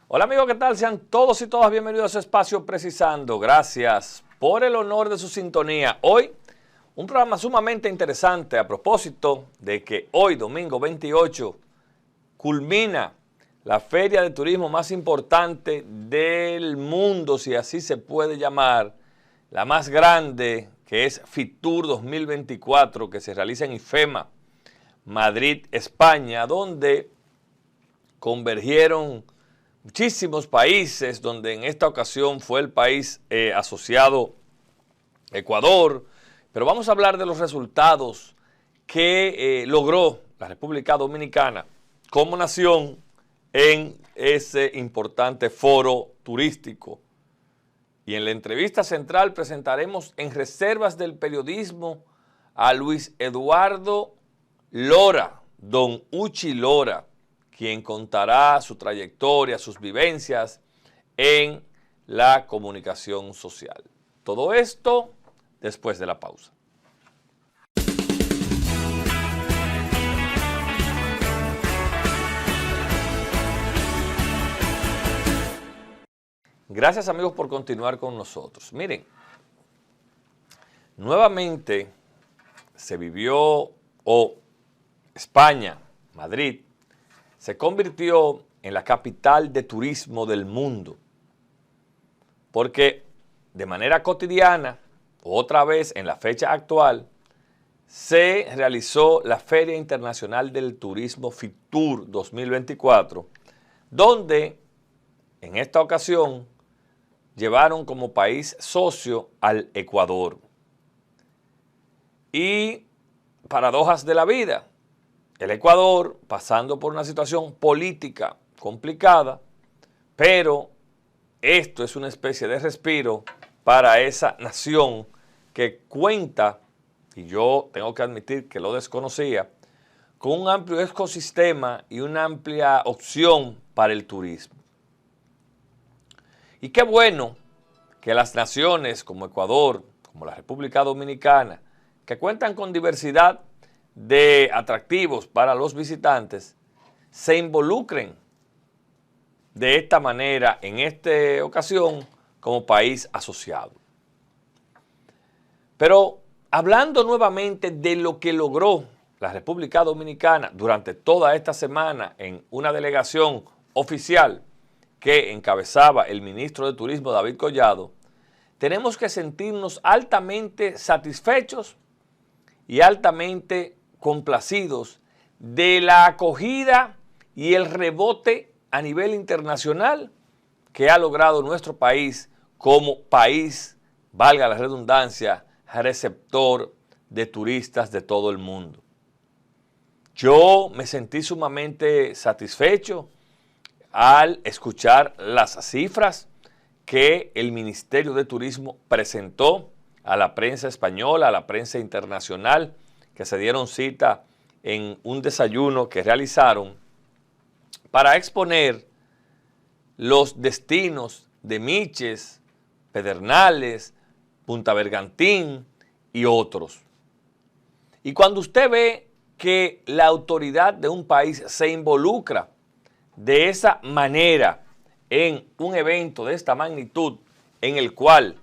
Hola amigos, ¿qué tal? Sean todos y todas bienvenidos a su espacio Precisando. Gracias por el honor de su sintonía. Hoy, un programa sumamente interesante a propósito de que hoy, domingo 28, culmina la feria de turismo más importante del mundo, si así se puede llamar, la más grande, que es Fitur 2024, que se realiza en IFEMA, Madrid, España, donde convergieron muchísimos países, donde en esta ocasión fue el país asociado Ecuador, pero vamos a hablar de los resultados que logró la República Dominicana como nación en ese importante foro turístico. Y en la entrevista central presentaremos en Reservas del Periodismo a Luis Eduardo Lora, don Uchi Lora, quien contará su trayectoria, sus vivencias en la comunicación social. Todo esto después de la pausa. Gracias amigos por continuar con nosotros. Miren, nuevamente se vivió, España, Madrid, se convirtió en la capital de turismo del mundo, porque de manera cotidiana, otra vez en la fecha actual, se realizó la Feria Internacional del Turismo Fitur 2024, donde en esta ocasión llevaron como país socio al Ecuador. Y paradojas de la vida, el Ecuador pasando por una situación política complicada, pero esto es una especie de respiro para esa nación que cuenta, y yo tengo que admitir que lo desconocía, con un amplio ecosistema y una amplia opción para el turismo. Y qué bueno que las naciones como Ecuador, como la República Dominicana, que cuentan con diversidad de atractivos para los visitantes, se involucren de esta manera en esta ocasión como país asociado. Pero hablando nuevamente de lo que logró la República Dominicana durante toda esta semana en una delegación oficial que encabezaba el ministro de Turismo David Collado, tenemos que sentirnos altamente satisfechos y altamente complacidos de la acogida y el rebote a nivel internacional que ha logrado nuestro país como país, valga la redundancia, receptor de turistas de todo el mundo. Yo me sentí sumamente satisfecho al escuchar las cifras que el Ministerio de Turismo presentó a la prensa española, a la prensa internacional, que se dieron cita en un desayuno que realizaron para exponer los destinos de Miches, Pedernales, Punta Bergantín y otros. Y cuando usted ve que la autoridad de un país se involucra de esa manera en un evento de esta magnitud, en el cual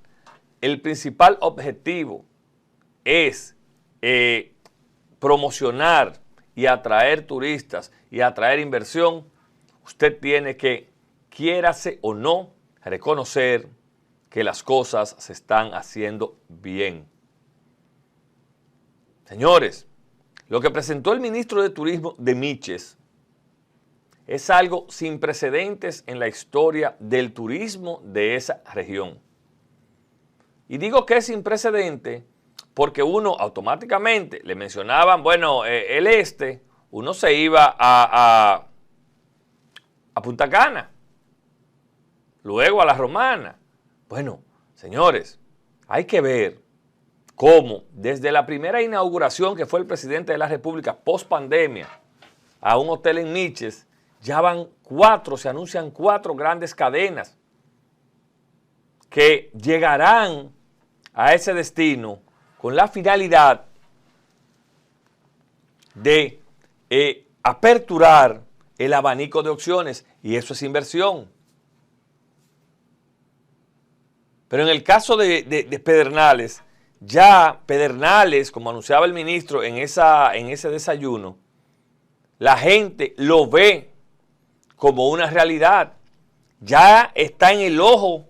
el principal objetivo es promocionar y atraer turistas y atraer inversión, usted tiene que, quiérase o no, reconocer que las cosas se están haciendo bien. Señores, lo que presentó el ministro de Turismo de Miches es algo sin precedentes en la historia del turismo de esa región. Y digo que es sin precedente porque uno automáticamente le mencionaban, bueno, el este, uno se iba a Punta Cana, luego a La Romana. Bueno, señores, hay que ver cómo desde la primera inauguración que fue el presidente de la República post pandemia a un hotel en Miches, ya van 4, se anuncian 4 grandes cadenas que llegarán a ese destino con la finalidad de aperturar el abanico de opciones, y eso es inversión. Pero en el caso de Pedernales, ya Pedernales, como anunciaba el ministro en ese desayuno, la gente lo ve como una realidad. Ya está en el ojo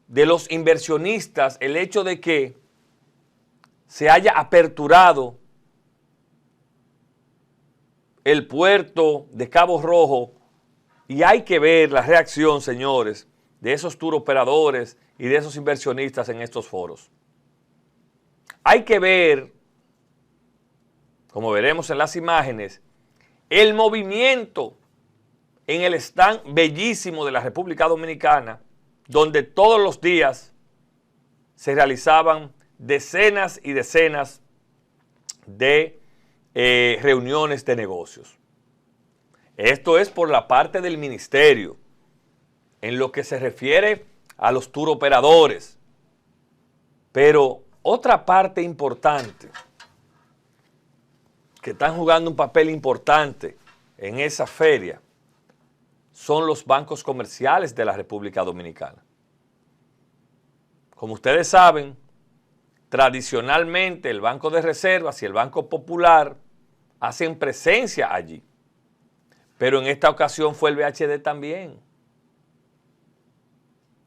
de los inversionistas el hecho de que se haya aperturado el puerto de Cabo Rojo, y hay que ver la reacción, señores, de esos tour operadores y de esos inversionistas en estos foros. Hay que ver, como veremos en las imágenes, el movimiento en el stand bellísimo de la República Dominicana, donde todos los días se realizaban decenas y decenas de reuniones de negocios. Esto es por la parte del ministerio, en lo que se refiere a los tour operadores. Pero otra parte importante, que están jugando un papel importante en esa feria, son los bancos comerciales de la República Dominicana. Como ustedes saben, tradicionalmente el Banco de Reservas y el Banco Popular hacen presencia allí. Pero en esta ocasión fue el BHD también.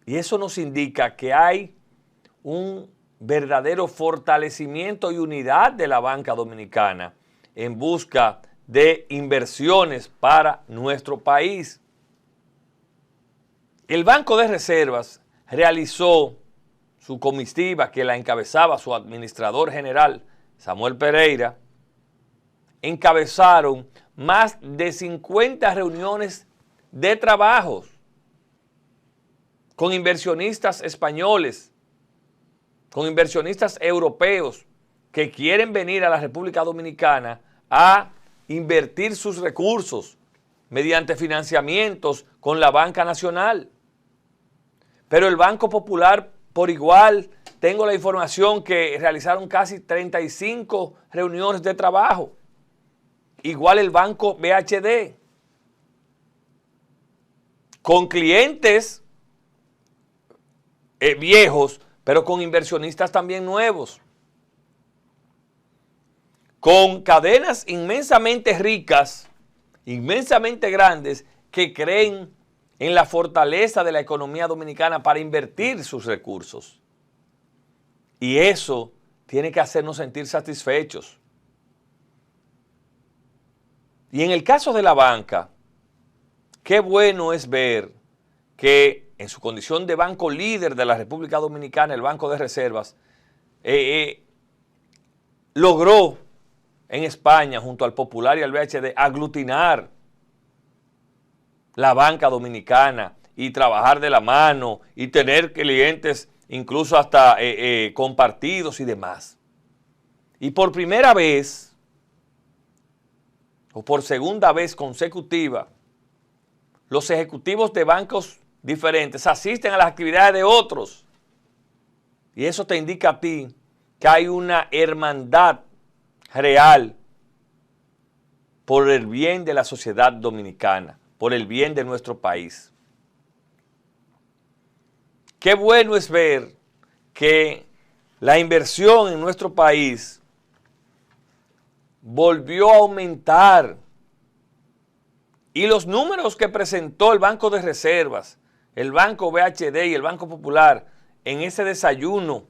Y eso nos indica que hay un verdadero fortalecimiento y unidad de la banca dominicana en busca de inversiones para nuestro país. El Banco de Reservas realizó su comitiva, que la encabezaba su administrador general, Samuel Pereira. Encabezaron más de 50 reuniones de trabajos con inversionistas españoles, con inversionistas europeos que quieren venir a la República Dominicana a invertir sus recursos mediante financiamientos con la banca nacional. Pero el Banco Popular, por igual, tengo la información que realizaron casi 35 reuniones de trabajo. Igual el Banco BHD, con clientes viejos, pero con inversionistas también nuevos, con cadenas inmensamente ricas, inmensamente grandes, que creen en la fortaleza de la economía dominicana para invertir sus recursos. Y eso tiene que hacernos sentir satisfechos. Y en el caso de la banca, qué bueno es ver que en su condición de banco líder de la República Dominicana, el Banco de Reservas, logró en España, junto al Popular y al BHD, aglutinar la banca dominicana y trabajar de la mano y tener clientes incluso hasta compartidos y demás. Y por primera vez, o por segunda vez consecutiva, los ejecutivos de bancos diferentes asisten a las actividades de otros. Y eso te indica a ti que hay una hermandad real por el bien de la sociedad dominicana, por el bien de nuestro país. Qué bueno es ver que la inversión en nuestro país volvió a aumentar, y los números que presentó el Banco de Reservas, el Banco BHD y el Banco Popular en ese desayuno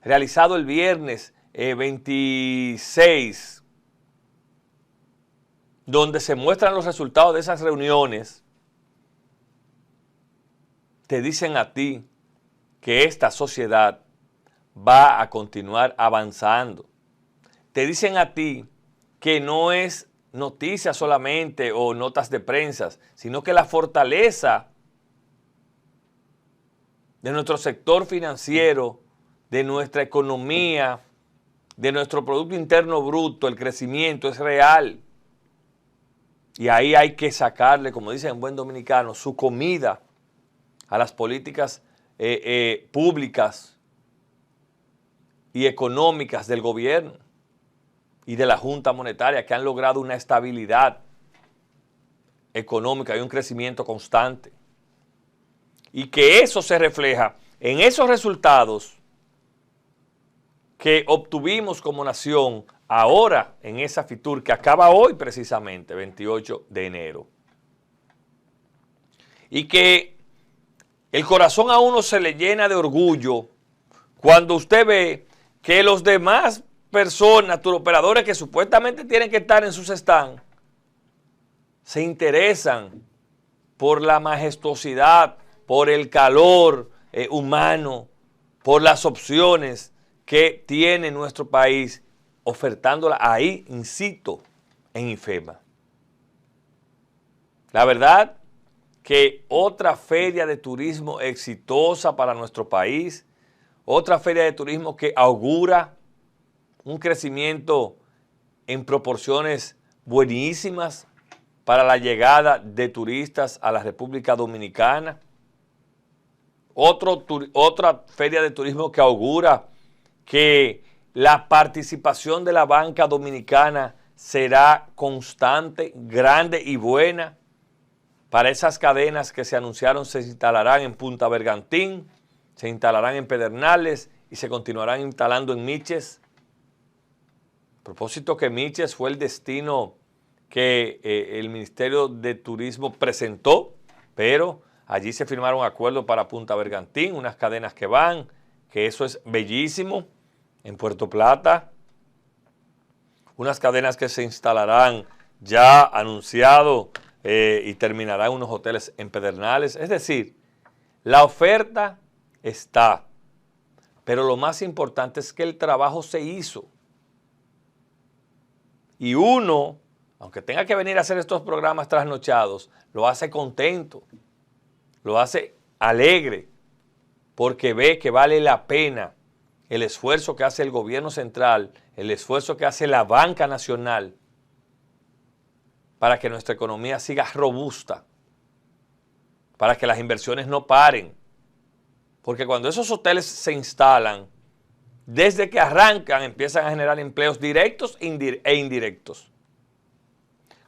realizado el viernes 26, donde se muestran los resultados de esas reuniones, te dicen a ti que esta sociedad va a continuar avanzando. Te dicen a ti que no es noticias solamente o notas de prensa, sino que la fortaleza de nuestro sector financiero, de nuestra economía, de nuestro Producto Interno Bruto, el crecimiento es real. Y ahí hay que sacarle, como dicen en buen dominicano, su comida a las políticas públicas y económicas del gobierno y de la Junta Monetaria, que han logrado una estabilidad económica y un crecimiento constante. Y que eso se refleja en esos resultados que obtuvimos como nación ahora en esa FITUR que acaba hoy precisamente, 28 de enero. Y que el corazón a uno se le llena de orgullo cuando usted ve que los demás personas, turoperadores que supuestamente tienen que estar en sus stands, se interesan por la majestuosidad, por el calor humano, por las opciones que tiene nuestro país, ofertándola ahí, in situ, en IFEMA. La verdad que otra feria de turismo exitosa para nuestro país, otra feria de turismo que augura un crecimiento en proporciones buenísimas para la llegada de turistas a la República Dominicana. Otra feria de turismo que augura que la participación de la banca dominicana será constante, grande y buena para esas cadenas que se anunciaron se instalarán en Punta Bergantín, se instalarán en Pedernales y se continuarán instalando en Miches. A propósito que Miches fue el destino que el Ministerio de Turismo presentó, pero allí se firmaron acuerdos para Punta Bergantín, unas cadenas que van, que eso es bellísimo, en Puerto Plata, unas cadenas que se instalarán ya anunciado y terminarán unos hoteles en Pedernales. Es decir, la oferta está, pero lo más importante es que el trabajo se hizo. Y uno, aunque tenga que venir a hacer estos programas trasnochados, lo hace contento, lo hace alegre, porque ve que vale la pena el esfuerzo que hace el gobierno central, el esfuerzo que hace la banca nacional para que nuestra economía siga robusta, para que las inversiones no paren. Porque cuando esos hoteles se instalan, desde que arrancan empiezan a generar empleos directos e indirectos.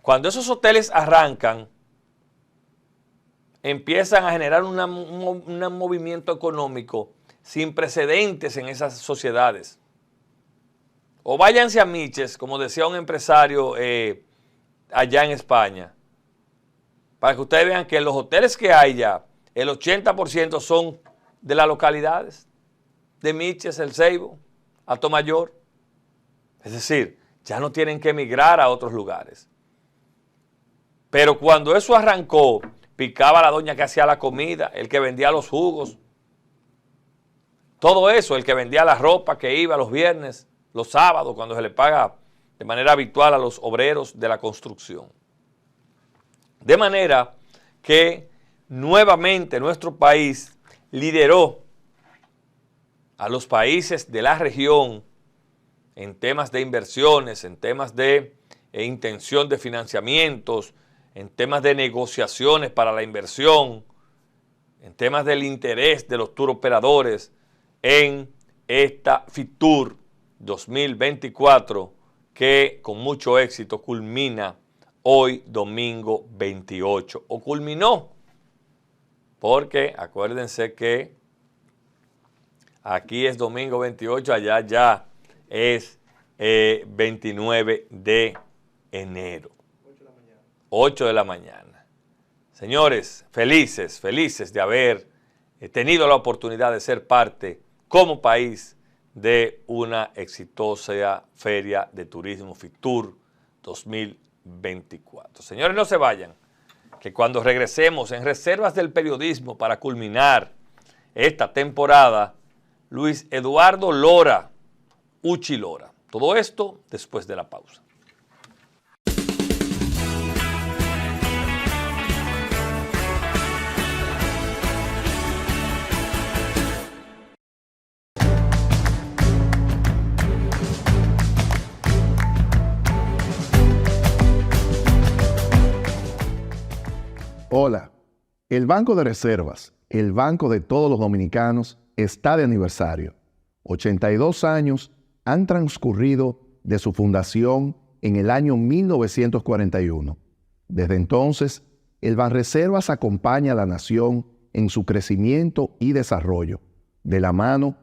Cuando esos hoteles arrancan, empiezan a generar un movimiento económico sin precedentes en esas sociedades. O váyanse a Miches, como decía un empresario allá en España, para que ustedes vean que los hoteles que hay ya, el 80% son de las localidades, de Miches, El Ceibo, Atomayor. Es decir, ya no tienen que emigrar a otros lugares. Pero cuando eso arrancó, picaba la doña que hacía la comida, el que vendía los jugos, todo eso, el que vendía la ropa que iba los viernes, los sábados, cuando se le paga de manera habitual a los obreros de la construcción. De manera que nuevamente nuestro país lideró a los países de la región en temas de inversiones, en temas de intención de financiamientos, en temas de negociaciones para la inversión, en temas del interés de los turoperadores en esta FITUR 2024 que con mucho éxito culmina hoy domingo 28, o culminó, porque acuérdense que aquí es domingo 28, allá ya es 29 de enero. 8 de la mañana. Señores, felices de haber tenido la oportunidad de ser parte como país de una exitosa feria de turismo FITUR 2024. Señores, no se vayan, que cuando regresemos en Reservas del Periodismo para culminar esta temporada, Luis Eduardo Lora, Uchi Lora. Todo esto después de la pausa. Hola, el Banco de Reservas, el banco de todos los dominicanos, está de aniversario. 82 años han transcurrido de su fundación en el año 1941. Desde entonces, el Banreservas acompaña a la nación en su crecimiento y desarrollo, de la mano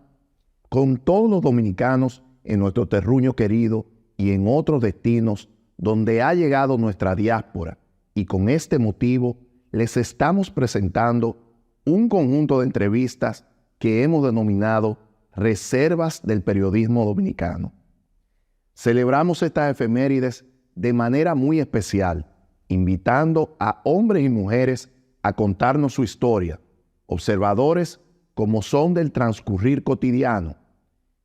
con todos los dominicanos en nuestro terruño querido y en otros destinos donde ha llegado nuestra diáspora, y con este motivo les estamos presentando un conjunto de entrevistas que hemos denominado Reservas del Periodismo Dominicano. Celebramos estas efemérides de manera muy especial, invitando a hombres y mujeres a contarnos su historia, observadores como son del transcurrir cotidiano.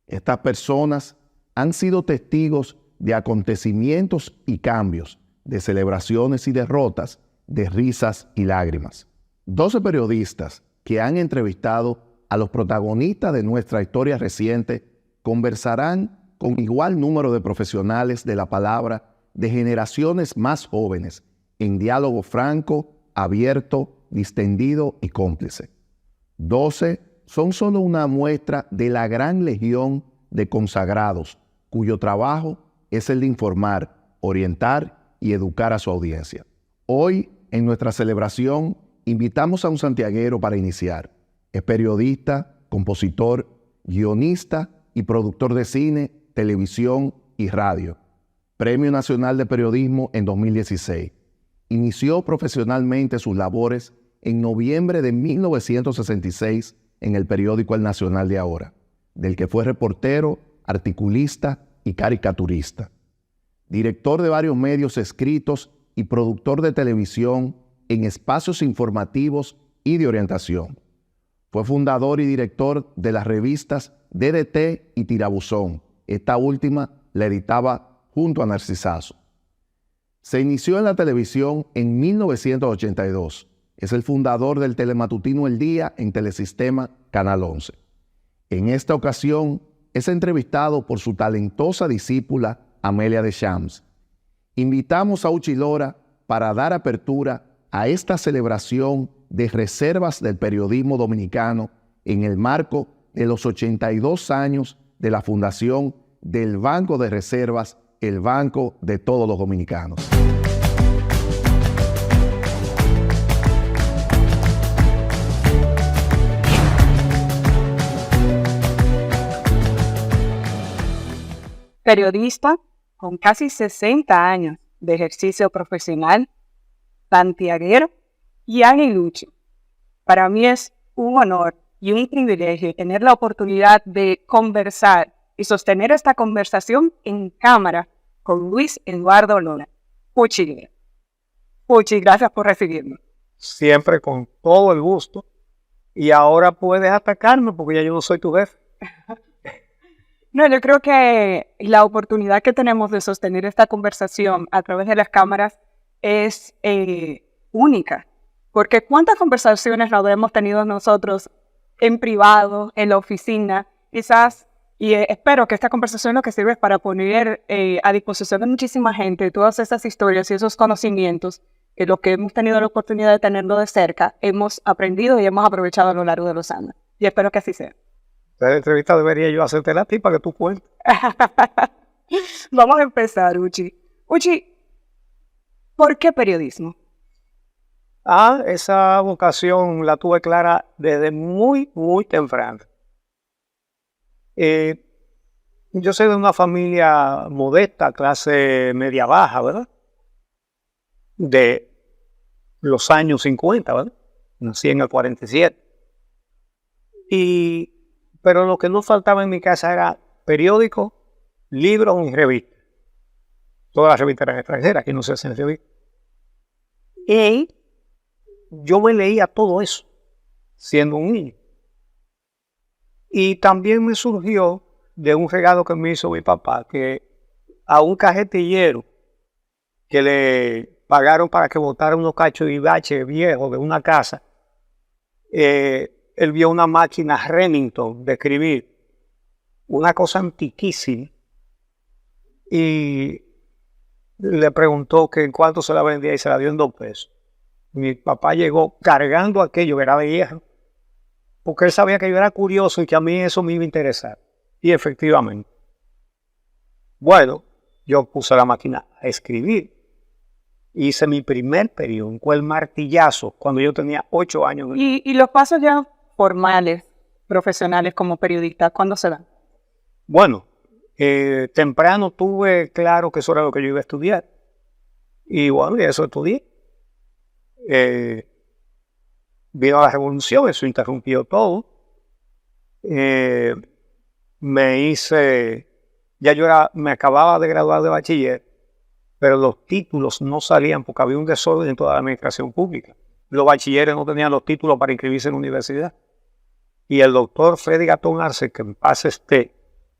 Estas personas han sido testigos de acontecimientos y cambios, de celebraciones y derrotas, de risas y lágrimas. 12 periodistas que han entrevistado a los protagonistas de nuestra historia reciente conversarán con igual número de profesionales de la palabra de generaciones más jóvenes, en diálogo franco, abierto, distendido y cómplice. 12 son solo una muestra de la gran legión de consagrados, cuyo trabajo es el de informar, orientar y educar a su audiencia. Hoy, en nuestra celebración, invitamos a un santiaguero para iniciar. Es periodista, compositor, guionista y productor de cine, televisión y radio. Premio Nacional de Periodismo en 2016. Inició profesionalmente sus labores en noviembre de 1966 en el periódico El Nacional de Ahora, del que fue reportero, articulista y caricaturista. Director de varios medios escritos y productor de televisión en espacios informativos y de orientación. Fue fundador y director de las revistas DDT y Tirabuzón. Esta última la editaba junto a Narcisazo. Se inició en la televisión en 1982. Es el fundador del telematutino El Día en Telesistema Canal 11. En esta ocasión es entrevistado por su talentosa discípula Amelia Deschamps. Invitamos a Uchi Lora para dar apertura a esta celebración de reservas del periodismo dominicano en el marco de los 82 años de la fundación del Banco de Reservas, el Banco de todos los dominicanos. Periodista con casi 60 años de ejercicio profesional, santiaguero y aguilucho. Para mí es un honor y un privilegio tener la oportunidad de conversar y sostener esta conversación en cámara con Luis Eduardo Lora. Uchi, gracias por recibirme. Siempre con todo el gusto. Y ahora puedes atacarme porque ya yo no soy tu jefe. No, yo creo que la oportunidad que tenemos de sostener esta conversación a través de las cámaras es única. Porque ¿cuántas conversaciones no hemos tenido nosotros en privado, en la oficina? Quizás, y espero que esta conversación lo que sirve es para poner a disposición de muchísima gente todas esas historias y esos conocimientos que lo que hemos tenido la oportunidad de tenerlo de cerca, hemos aprendido y hemos aprovechado a lo largo de los años. Y espero que así sea. La entrevista debería yo hacerte a ti para que tú cuentes. Vamos a empezar, Uchi. Uchi, ¿por qué periodismo? Esa vocación la tuve clara desde muy, muy temprano. Yo soy de una familia modesta, clase media baja, ¿verdad? De los años 50, ¿verdad? Nací en el 47. Pero lo que no faltaba en mi casa era periódico, libros y revistas. Todas las revistas eran extranjeras, aquí no se hacen revistas. Y yo me leía todo eso, siendo un niño. Y también me surgió de un regalo que me hizo mi papá, que a un cajetillero que le pagaron para que botara unos cachos de bache viejos de una casa, él vio una máquina Remington de escribir, una cosa antiquísima, y le preguntó que en cuánto se la vendía y se la dio en 2 pesos. Mi papá llegó cargando aquello que era de viejo, porque él sabía que yo era curioso y que a mí eso me iba a interesar. Y efectivamente. Bueno, yo puse la máquina a escribir. Hice mi primer periódico, El Martillazo, cuando yo tenía 8 años. Y los pasos ya formales profesionales como periodistas? ¿Cuándo se dan? Bueno, temprano tuve claro que eso era lo que yo iba a estudiar. Y bueno, y eso estudié. Vino la revolución, eso interrumpió todo. Me acababa de graduar de bachiller, pero los títulos no salían porque había un desorden en toda la administración pública. Los bachilleres no tenían los títulos para inscribirse en la universidad. Y el doctor Freddy Gatón Arce, que en paz esté,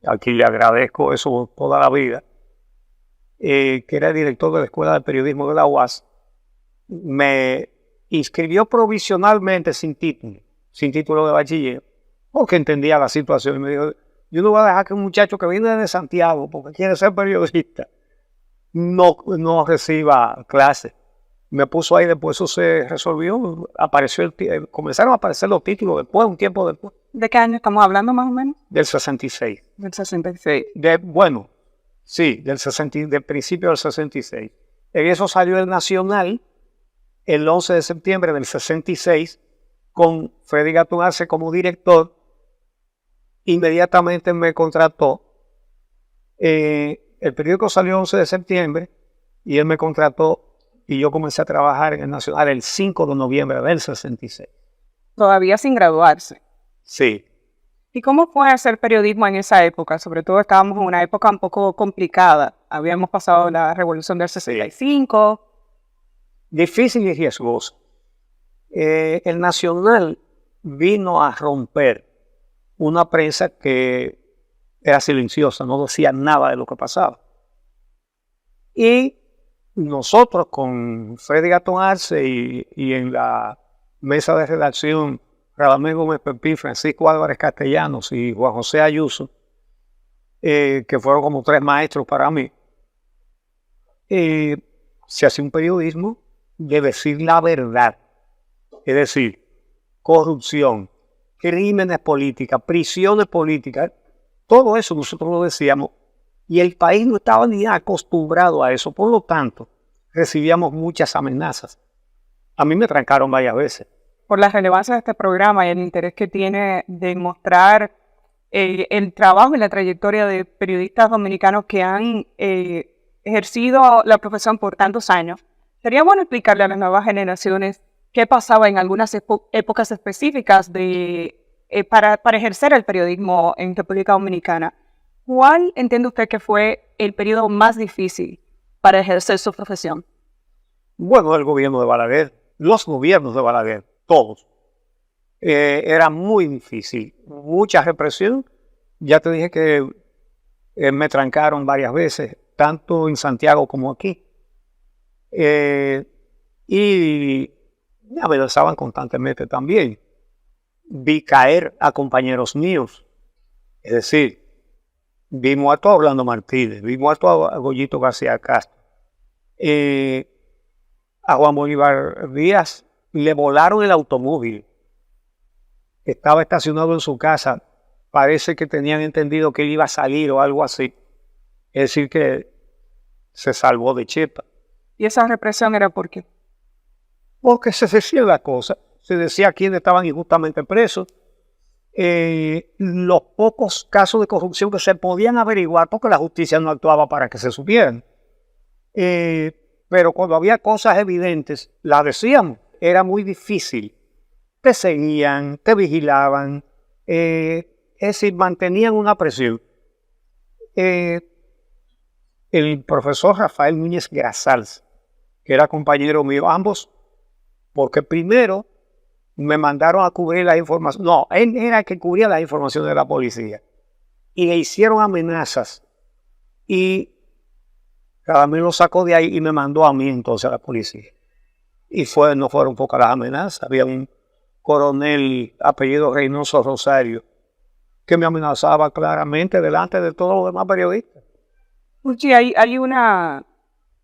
a quien le agradezco eso toda la vida, que era el director de la Escuela de Periodismo de la UAS, me inscribió provisionalmente sin título de bachiller, porque entendía la situación. Y me dijo, yo no voy a dejar que un muchacho que viene de Santiago, porque quiere ser periodista, no reciba clases. Me puso ahí, después eso se resolvió, comenzaron a aparecer los títulos después, un tiempo después. ¿De qué año estamos hablando más o menos? Del 66. Del 66. Sí, del principio del 66. En eso salió el Nacional el 11 de septiembre del 66 con Freddy Gatón Arce como director. Inmediatamente me contrató. El periódico salió el 11 de septiembre y él me contrató y yo comencé a trabajar en el Nacional el 5 de noviembre del 66. Todavía sin graduarse. Sí. ¿Y cómo fue hacer periodismo en esa época? Sobre todo estábamos en una época un poco complicada. Habíamos pasado la revolución del 65. Difícil y riesgoso. El Nacional vino a romper una prensa que era silenciosa, no decía nada de lo que pasaba. Y nosotros con Freddy Gatón Arce y en la mesa de redacción Radamés Gómez Pepín, Francisco Álvarez Castellanos y Juan José Ayuso, que fueron como 3 maestros para mí, se hacía un periodismo de decir la verdad, es decir, corrupción, crímenes políticas, prisiones políticas, todo eso nosotros lo decíamos y el país no estaba ni acostumbrado a eso, por lo tanto recibíamos muchas amenazas. A mí me trancaron varias veces. Por la relevancia de este programa y el interés que tiene de mostrar el trabajo y la trayectoria de periodistas dominicanos que han ejercido la profesión por tantos años, sería bueno explicarle a las nuevas generaciones qué pasaba en algunas épocas específicas para ejercer el periodismo en República Dominicana. ¿Cuál entiende usted que fue el periodo más difícil para ejercer su profesión? Bueno, el gobierno de Balaguer, los gobiernos de Balaguer, todos. Era muy difícil, mucha represión. Ya te dije que me trancaron varias veces, tanto en Santiago como aquí. Y me amenazaban constantemente también. Vi caer a compañeros míos. Es decir, vi muerto a Orlando Martínez, vi muerto a Goyito García Castro. A Juan Bolívar Díaz le volaron el automóvil. Estaba estacionado en su casa. Parece que tenían entendido que él iba a salir o algo así. Es decir, que se salvó de chepa. ¿Y esa represión era por qué? Porque se decía la cosa. Se decía quiénes estaban injustamente presos. Los pocos casos de corrupción que se podían averiguar, porque la justicia no actuaba para que se supieran. Pero cuando había cosas evidentes, las decíamos. Era muy difícil. Te seguían, te vigilaban. Es decir, mantenían una presión. El profesor Rafael Núñez Grasals, que era compañero mío, ambos, porque primero me mandaron a cubrir la información. No, él era el que cubría la información de la policía. Y le hicieron amenazas. Y cada vez lo sacó de ahí y me mandó a mí entonces a la policía. Y no fueron pocas las amenazas. Había un coronel apellido Reynoso Rosario que me amenazaba claramente delante de todos los demás periodistas. Sí, hay una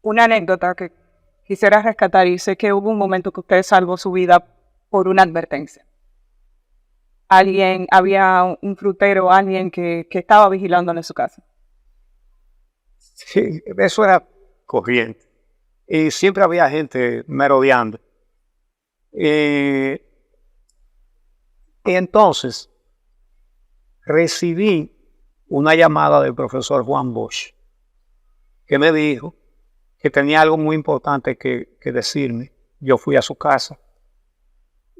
anécdota que quisiera rescatar y sé que hubo un momento que usted salvó su vida por una advertencia. Había un frutero, alguien que estaba vigilándole en su casa. Sí, eso era corriente. Y siempre había gente merodeando. Y entonces, recibí una llamada del profesor Juan Bosch, que me dijo que tenía algo muy importante que decirme. Yo fui a su casa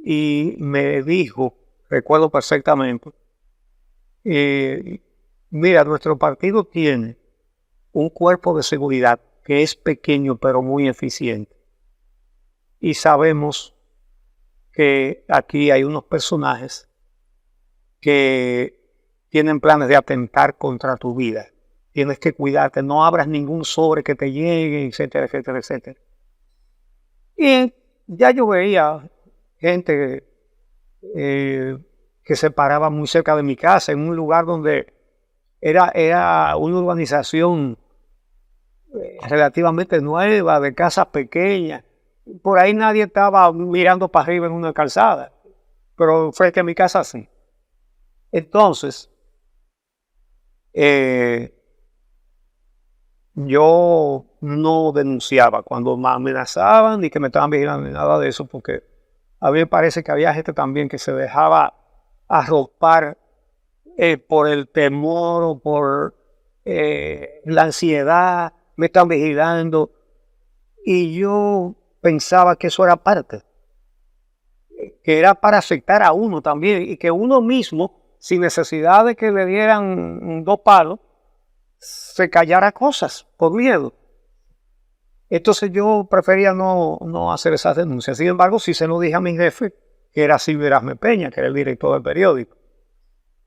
y me dijo, recuerdo perfectamente, mira, nuestro partido tiene un cuerpo de seguridad que es pequeño pero muy eficiente. Y sabemos que aquí hay unos personajes que tienen planes de atentar contra tu vida. Tienes que cuidarte, no abras ningún sobre que te llegue, etcétera, etcétera, etcétera. Y ya yo veía gente que se paraba muy cerca de mi casa, en un lugar donde era una urbanización relativamente nueva, de casas pequeñas. Por ahí nadie estaba mirando para arriba en una calzada, pero frente a mi casa sí. Entonces, yo no denunciaba cuando me amenazaban ni que me estaban vigilando ni nada de eso, porque a mí me parece que había gente también que se dejaba arropar por el temor o por la ansiedad, me están vigilando, y yo pensaba que eso era parte, que era para afectar a uno también, y que uno mismo, sin necesidad de que le dieran 2 palos, se callara cosas por miedo. Entonces yo prefería no hacer esas denuncias. Sin embargo, sí se lo dije a mi jefe, que era Silvio Erasme Peña, que era el director del periódico.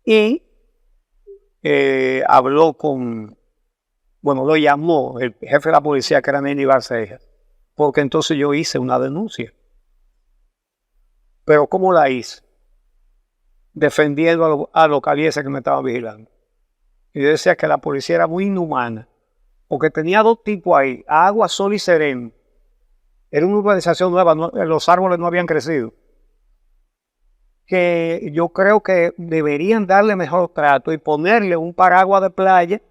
Y habló lo llamó el jefe de la policía, que era Neni Barceja, porque entonces yo hice una denuncia. Pero ¿cómo la hice? Defendiendo a los calieses que me estaban vigilando. Y yo decía que la policía era muy inhumana, porque tenía 2 tipos ahí, Agua, Sol y Sereno. Era una urbanización nueva, los árboles no habían crecido. Que yo creo que deberían darle mejor trato y ponerle un paraguas de playa,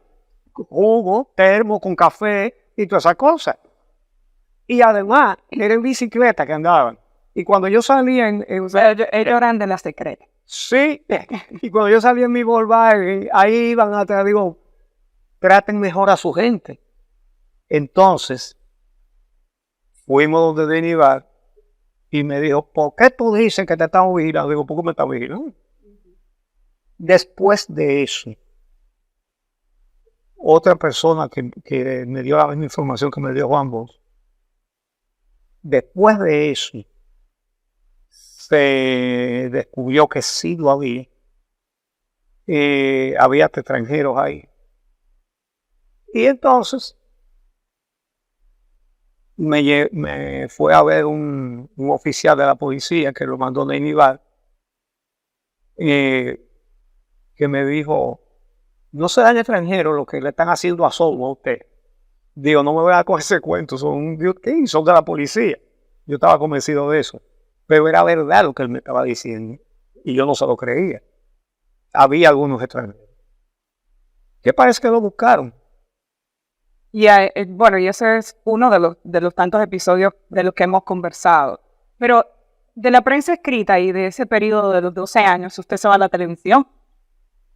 jugo, termo con café y todas esas cosas. Y además, era en bicicleta que andaban. Y cuando yo salía Ellos eran de las secretas. Sí, y cuando yo salía en mi Volkswagen, ahí iban atrás, digo, traten mejor a su gente. Entonces, fuimos donde Denivar y me dijo, ¿por qué tú dices que te estamos vigilando? Digo, ¿por qué me estás vigilando? Después de eso, otra persona que me dio la misma información que me dio Juan Bosch, después de eso, se descubrió que sí lo había. Había extranjeros ahí. Y entonces me fue a ver un oficial de la policía que lo mandó de Inivar, que me dijo, no serán extranjeros los que le están haciendo asomo a usted. Digo, no me voy a coger ese cuento, son de la policía. Yo estaba convencido de eso. Pero era verdad lo que él me estaba diciendo. Y yo no se lo creía. Había algunos extranjeros. ¿Qué parece que lo buscaron? Y bueno, y ese es uno de los tantos episodios de los que hemos conversado. Pero de la prensa escrita y de ese periodo de los 12 años, usted se va a la televisión.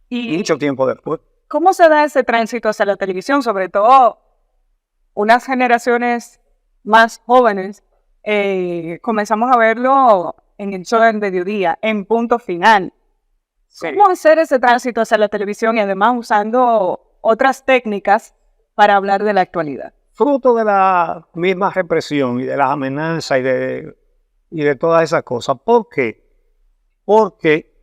Y mucho tiempo después. ¿Cómo se da ese tránsito hacia la televisión? Sobre todo unas generaciones más jóvenes. Comenzamos a verlo en el show del mediodía, en Punto Final. Sí. ¿Cómo hacer ese tránsito hacia la televisión y además usando otras técnicas para hablar de la actualidad? Fruto de la misma represión y de las amenazas y de todas esas cosas. ¿Por qué? Porque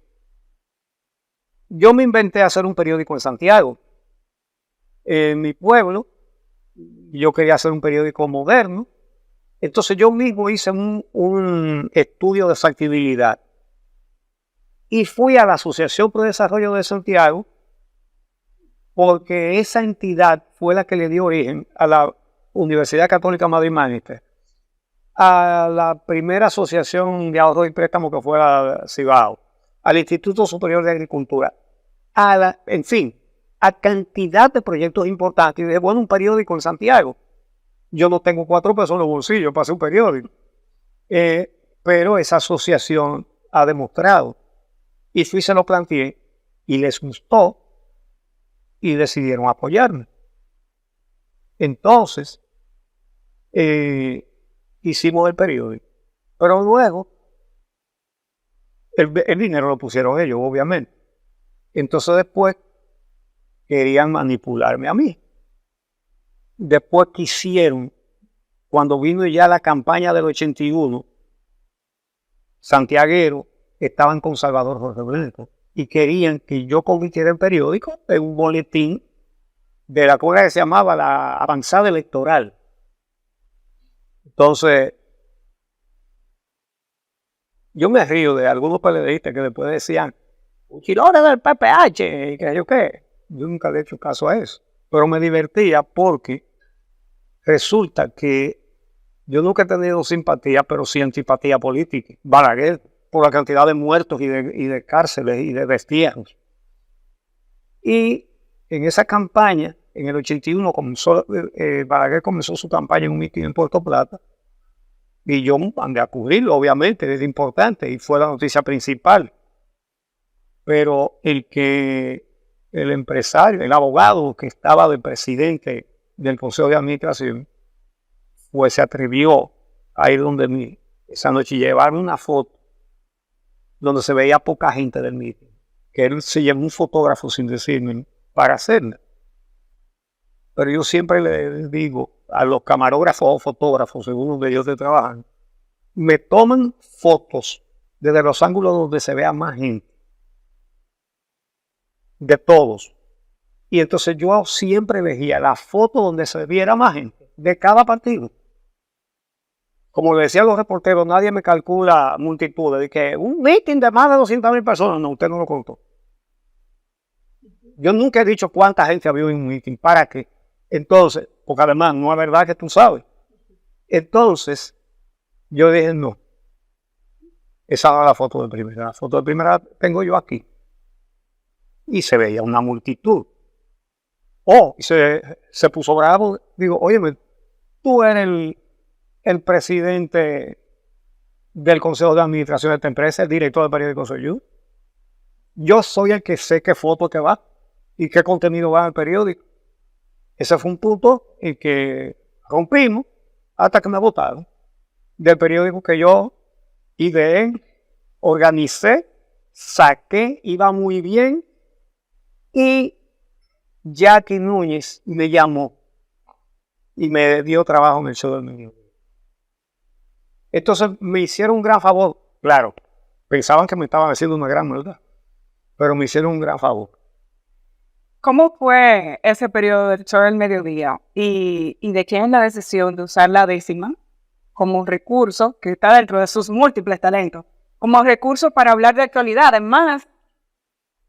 yo me inventé hacer un periódico en Santiago. En mi pueblo, yo quería hacer un periódico moderno. Entonces yo mismo hice un estudio de factibilidad y fui a la Asociación Pro Desarrollo de Santiago, porque esa entidad fue la que le dio origen a la Universidad Católica Madrid Mágister, a la primera asociación de ahorro y préstamo que fue la Cibao, al Instituto Superior de Agricultura, en fin, a cantidad de proyectos importantes. Y dije, bueno, un periódico en Santiago. Yo no tengo 4 pesos en los bolsillos para hacer un periódico. Pero esa asociación ha demostrado, y fui se lo planteé, y les gustó y decidieron apoyarme. Entonces, hicimos el periódico. Pero luego, el dinero lo pusieron ellos, obviamente. Entonces después querían manipularme a mí. Después quisieron, cuando vino ya la campaña del 81, santiagueros estaban con Salvador Jorge Blanco y querían que yo convirtiera el periódico en un boletín de la cosa que se llamaba la avanzada electoral. Entonces, yo me río de algunos periodistas que después decían, Uchilora del PPH, y que yo qué. Yo nunca le he hecho caso a eso. Pero me divertía porque resulta que yo nunca he tenido simpatía, pero sí antipatía política. Balaguer, por la cantidad de muertos y de cárceles y de destierros. Y en esa campaña, en el 81, Balaguer comenzó su campaña en un mitin en Puerto Plata. Y yo andé a cubrirlo, obviamente, es importante, y fue la noticia principal. Pero el empresario, el abogado que estaba de presidente del Consejo de Administración, pues se atrevió a ir donde mí esa noche y llevarme una foto donde se veía poca gente del mitin, que él se llevó un fotógrafo sin decirme para hacerla. Pero yo siempre le digo a los camarógrafos o fotógrafos, según donde ellos trabajan, me toman fotos desde los ángulos donde se vea más gente, de todos. Y entonces yo siempre elegía la foto donde se viera más gente, de cada partido. Como le decían los reporteros, nadie me calcula multitudes, de que un meeting de más de 200,000 personas, no, usted no lo contó. Yo nunca he dicho cuánta gente había en un meeting, ¿para qué? Entonces, porque además no es verdad que tú sabes. Entonces, yo dije, no, esa no es la foto de primera. La foto de primera tengo yo aquí. Y se veía una multitud. Y se puso bravo. Digo, óyeme, tú eres el presidente del Consejo de Administración de esta empresa, el director del periódico soy yo. Yo soy el que sé qué foto que va y qué contenido va en el periódico. Ese fue un punto en que rompimos hasta que me votaron del periódico que yo ideé, organicé, saqué, iba muy bien, y Jackie Núñez me llamó y me dio trabajo en el show del mediodía. Entonces me hicieron un gran favor. Claro, pensaban que me estaban haciendo una gran maldad, pero me hicieron un gran favor. ¿Cómo fue ese periodo del show del mediodía? ¿Y de quién es la decisión de usar la décima como un recurso que está dentro de sus múltiples talentos, como recurso para hablar de actualidad? Además,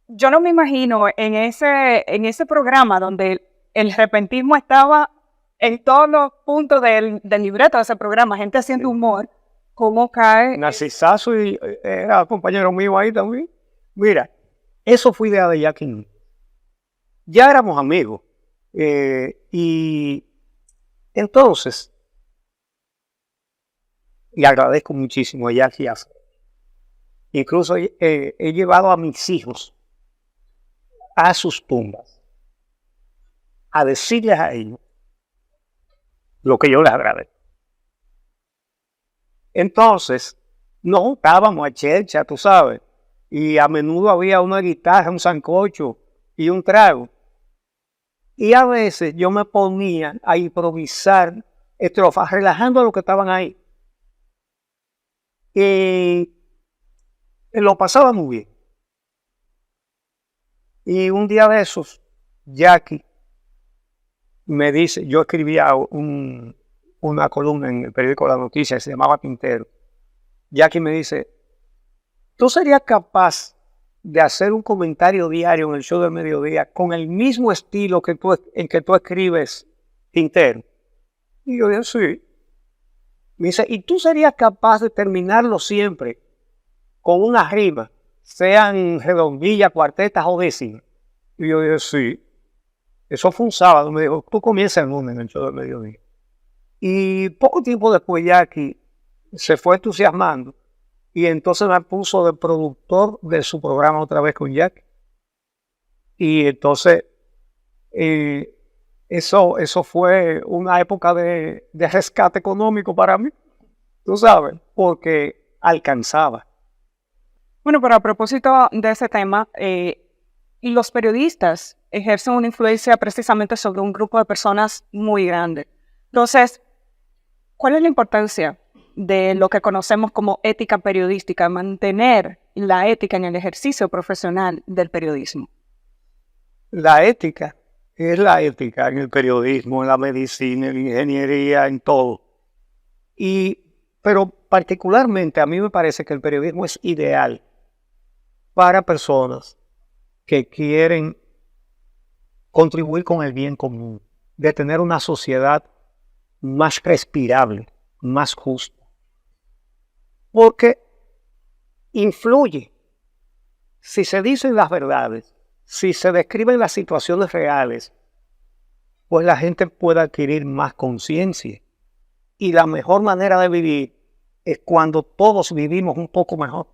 yo no me imagino en ese programa donde el repentismo estaba en todos los puntos del libreto de ese programa, gente haciendo humor, cómo cae. Narcisazo era compañero mío ahí también. Mira, eso fue idea de Jackie. Ya éramos amigos. Y entonces, le agradezco muchísimo a Jackie. Incluso he llevado a mis hijos a sus tumbas a decirles a ellos lo que yo les agradezco. Entonces, nos juntábamos a chercha, tú sabes, y a menudo había una guitarra, un sancocho y un trago. Y a veces yo me ponía a improvisar estrofas, relajando a los que estaban ahí. Y lo pasaba muy bien. Y un día de esos, Jackie me dice, yo escribía una columna en el periódico La Noticia, se llamaba Quintero. Jackie me dice, ¿tú serías capaz de hacer un comentario diario en el show del mediodía con el mismo estilo en que tú escribes Quintero? Y yo dije, sí. Me dice, ¿y tú serías capaz de terminarlo siempre con una rima, sean redondillas, cuartetas o décimas? Y yo dije, sí. Eso fue un sábado. Me dijo, tú comienzas el lunes en el show del mediodía. Y poco tiempo después Jackie se fue entusiasmando y entonces me puso de productor de su programa otra vez con Jackie. Y entonces, eso fue una época de rescate económico para mí, tú sabes, porque alcanzaba. Bueno, pero a propósito de ese tema, los periodistas ejercen una influencia precisamente sobre un grupo de personas muy grande. Entonces, ¿cuál es la importancia de lo que conocemos como ética periodística, mantener la ética en el ejercicio profesional del periodismo? La ética es la ética en el periodismo, en la medicina, en la ingeniería, en todo. Pero particularmente a mí me parece que el periodismo es ideal para personas que quieren contribuir con el bien común, de tener una sociedad más respirable, más justa. Porque influye. Si se dicen las verdades, si se describen las situaciones reales, pues la gente puede adquirir más conciencia. Y la mejor manera de vivir es cuando todos vivimos un poco mejor.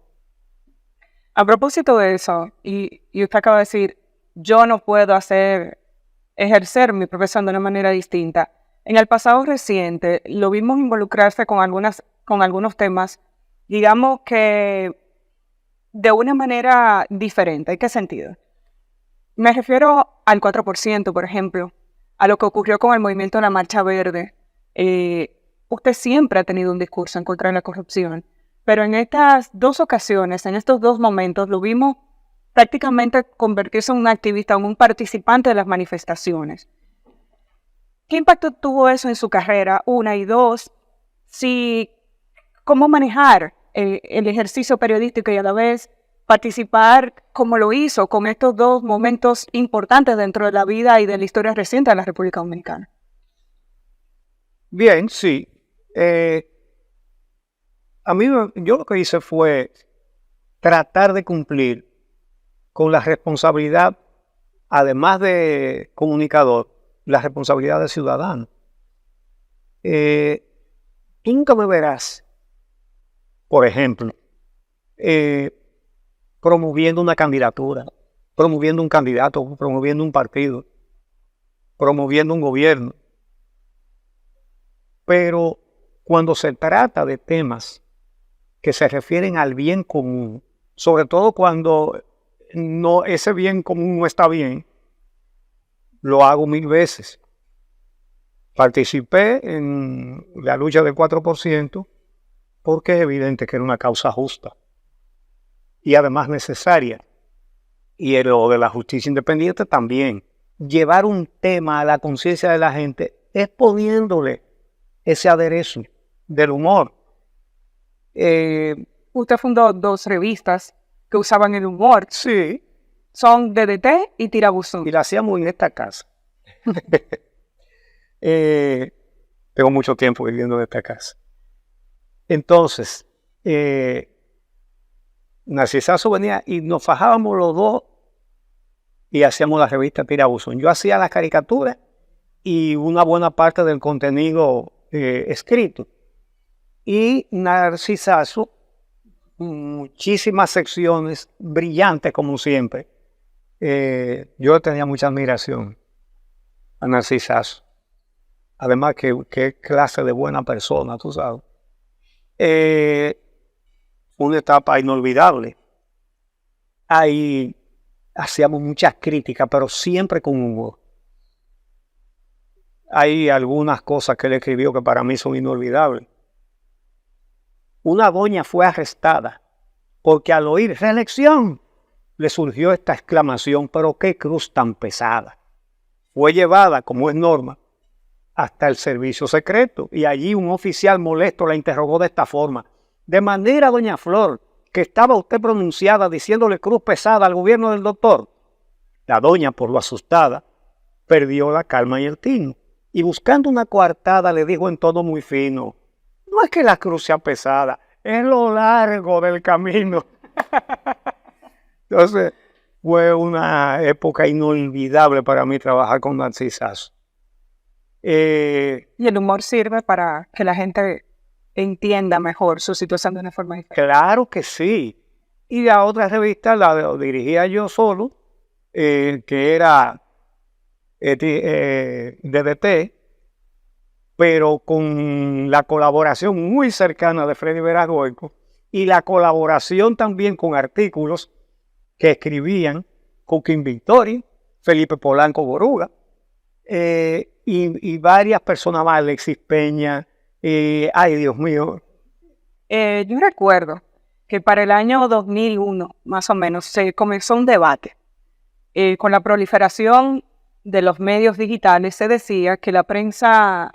A propósito de eso, y usted acaba de decir, yo no puedo ejercer mi profesión de una manera distinta. En el pasado reciente lo vimos involucrarse con algunos temas, digamos que de una manera diferente. ¿En qué sentido? Me refiero al 4%, por ejemplo, a lo que ocurrió con el movimiento de la Marcha Verde. Usted siempre ha tenido un discurso en contra de la corrupción, pero en estas dos ocasiones, en estos dos momentos, lo vimos prácticamente convertirse en un activista, en un participante de las manifestaciones. ¿Qué impacto tuvo eso en su carrera? Una, y dos, ¿cómo manejar el ejercicio periodístico y a la vez participar como lo hizo con estos dos momentos importantes dentro de la vida y de la historia reciente de la República Dominicana? Bien, sí. Yo lo que hice fue tratar de cumplir con la responsabilidad, además de comunicador, la responsabilidad de ciudadano. Tú nunca me verás, por ejemplo, promoviendo una candidatura, promoviendo un candidato, promoviendo un partido, promoviendo un gobierno. Pero cuando se trata de temas que se refieren al bien común, sobre todo cuando ese bien común no está bien, lo hago 1000 veces. Participé en la lucha del 4% porque es evidente que era una causa justa y además necesaria. Y lo de la justicia independiente también. Llevar un tema a la conciencia de la gente es poniéndole ese aderezo del humor. Usted fundó dos revistas que usaban el humor. Sí. Son DDT y Tirabuzón. Y la hacíamos en esta casa. Tengo mucho tiempo viviendo en esta casa. Entonces, Narcisazo venía y nos fajábamos los dos y hacíamos la revista Tirabuzón. Yo hacía las caricaturas y una buena parte del contenido escrito. Y Narcisazo, muchísimas secciones brillantes como siempre. Yo tenía mucha admiración a Narcisazo. Además, qué clase de buena persona, tú sabes. Una etapa inolvidable. Ahí hacíamos muchas críticas, pero siempre con humor. Hay algunas cosas que él escribió que para mí son inolvidables. Una doña fue arrestada porque al oír reelección le surgió esta exclamación, pero qué cruz tan pesada. Fue llevada, como es norma, hasta el servicio secreto y allí un oficial molesto la interrogó de esta forma: de manera, doña Flor, que estaba usted pronunciada diciéndole cruz pesada al gobierno del doctor. La doña, por lo asustada, perdió la calma y el tino y buscando una coartada le dijo en tono muy fino: no es que la cruz sea pesada, es lo largo del camino. Entonces, fue una época inolvidable para mí trabajar con Narcisazo. Y el humor sirve para que la gente entienda mejor su situación de una forma diferente. Claro que sí. Y la otra revista la dirigía yo solo que era DDT, pero con la colaboración muy cercana de Freddy Veras Goico y la colaboración también con artículos que escribían Coquín Victori, Felipe Polanco Boruga, y varias personas más, Alexis Peña, ay Dios mío. Yo recuerdo que para el año 2001, más o menos, se comenzó un debate. Con la proliferación de los medios digitales se decía que la prensa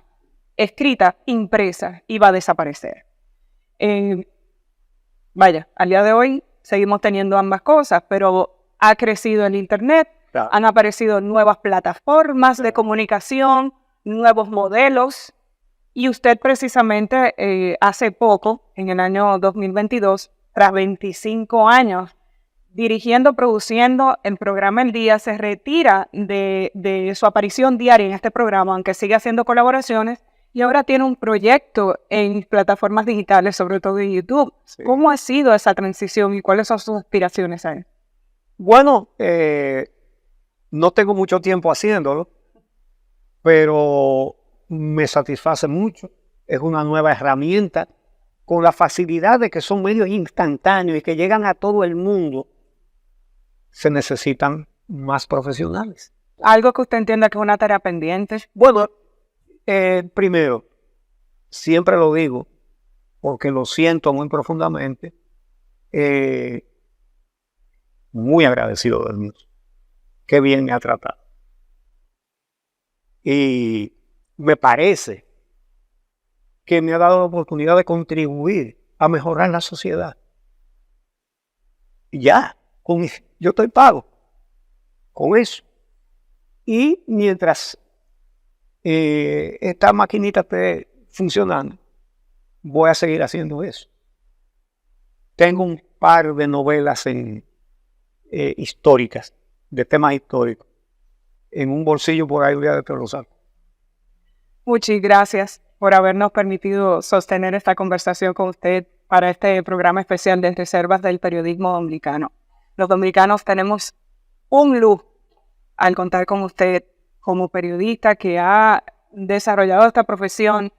escrita, impresa, iba a desaparecer. Vaya, al día de hoy seguimos teniendo ambas cosas, pero ha crecido el Internet, claro. Han aparecido nuevas plataformas de comunicación, nuevos modelos, y usted precisamente hace poco, en el año 2022, tras 25 años, dirigiendo, produciendo el programa El Día, se retira de su aparición diaria en este programa, aunque sigue haciendo colaboraciones, y ahora tiene un proyecto en plataformas digitales, sobre todo en YouTube. Sí. ¿Cómo ha sido esa transición y cuáles son sus aspiraciones ahí? Bueno, no tengo mucho tiempo haciéndolo, pero me satisface mucho. Es una nueva herramienta con la facilidad de que son medios instantáneos y que llegan a todo el mundo. Se necesitan más profesionales. ¿Algo que usted entienda que es una tarea pendiente? Bueno, primero, siempre lo digo, porque lo siento muy profundamente, muy agradecido de Dios. Qué bien me ha tratado. Y me parece que me ha dado la oportunidad de contribuir a mejorar la sociedad. Ya, yo estoy pago con eso. Y mientras esta maquinita esté funcionando, voy a seguir haciendo eso. Tengo un par de novelas históricas, de temas históricos, en un bolsillo por ahí, voy a lo saco. Muchas gracias por habernos permitido sostener esta conversación con usted para este programa especial de Reservas del Periodismo Dominicano. Los dominicanos tenemos un lujo al contar con usted como periodista que ha desarrollado esta profesión,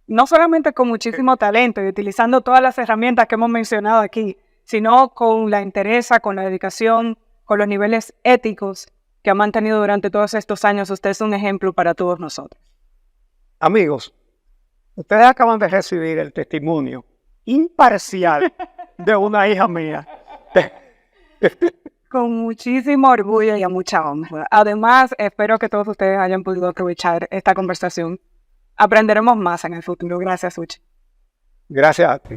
no solamente con muchísimo talento y utilizando todas las herramientas que hemos mencionado aquí, sino con la entereza, con la dedicación, con los niveles éticos que ha mantenido durante todos estos años. Usted es un ejemplo para todos nosotros. Amigos, ustedes acaban de recibir el testimonio imparcial de una hija mía. Con muchísimo orgullo y a mucha honra. Además, espero que todos ustedes hayan podido aprovechar esta conversación. Aprenderemos más en el futuro. Gracias, Uche. Gracias a ti.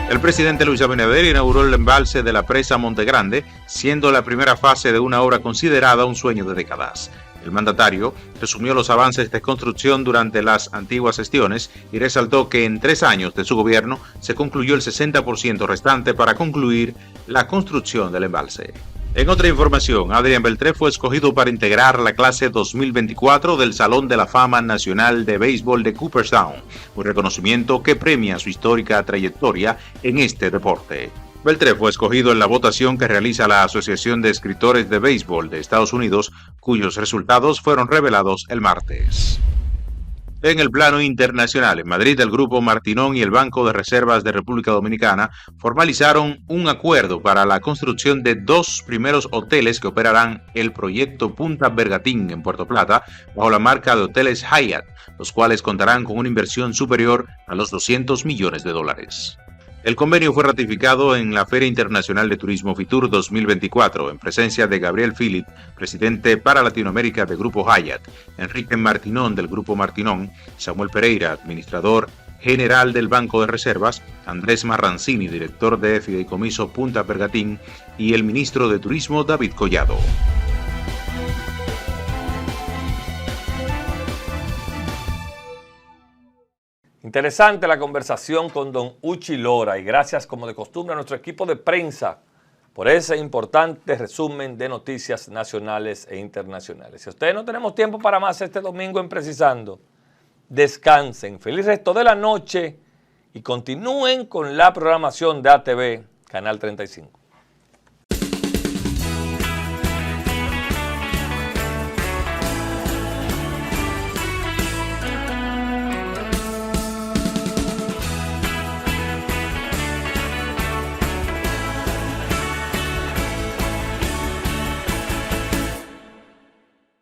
El presidente Luis Abinader inauguró el embalse de la presa Montegrande, siendo la primera fase de una obra considerada un sueño de décadas. El mandatario resumió los avances de construcción durante las antiguas gestiones y resaltó que en 3 años de su gobierno se concluyó el 60% restante para concluir la construcción del embalse. En otra información, Adrián Beltré fue escogido para integrar la clase 2024 del Salón de la Fama Nacional de Béisbol de Cooperstown, un reconocimiento que premia su histórica trayectoria en este deporte. Beltré fue escogido en la votación que realiza la Asociación de Escritores de Béisbol de Estados Unidos, cuyos resultados fueron revelados el martes. En el plano internacional, en Madrid, el Grupo Martinón y el Banco de Reservas de República Dominicana formalizaron un acuerdo para la construcción de 2 primeros hoteles que operarán el proyecto Punta Bergatín en Puerto Plata bajo la marca de Hoteles Hyatt, los cuales contarán con una inversión superior a los $200 millones. El convenio fue ratificado en la Feria Internacional de Turismo Fitur 2024 en presencia de Gabriel Philip, presidente para Latinoamérica del Grupo Hyatt, Enrique Martinón del Grupo Martinón, Samuel Pereira, administrador general del Banco de Reservas, Andrés Marrancini, director de Fideicomiso Punta Bergatín, y el ministro de Turismo David Collado. Interesante la conversación con don Uchi Lora y gracias como de costumbre a nuestro equipo de prensa por ese importante resumen de noticias nacionales e internacionales. Si ustedes no tenemos tiempo para más este domingo en Precisando, descansen, feliz resto de la noche y continúen con la programación de ATV Canal 35.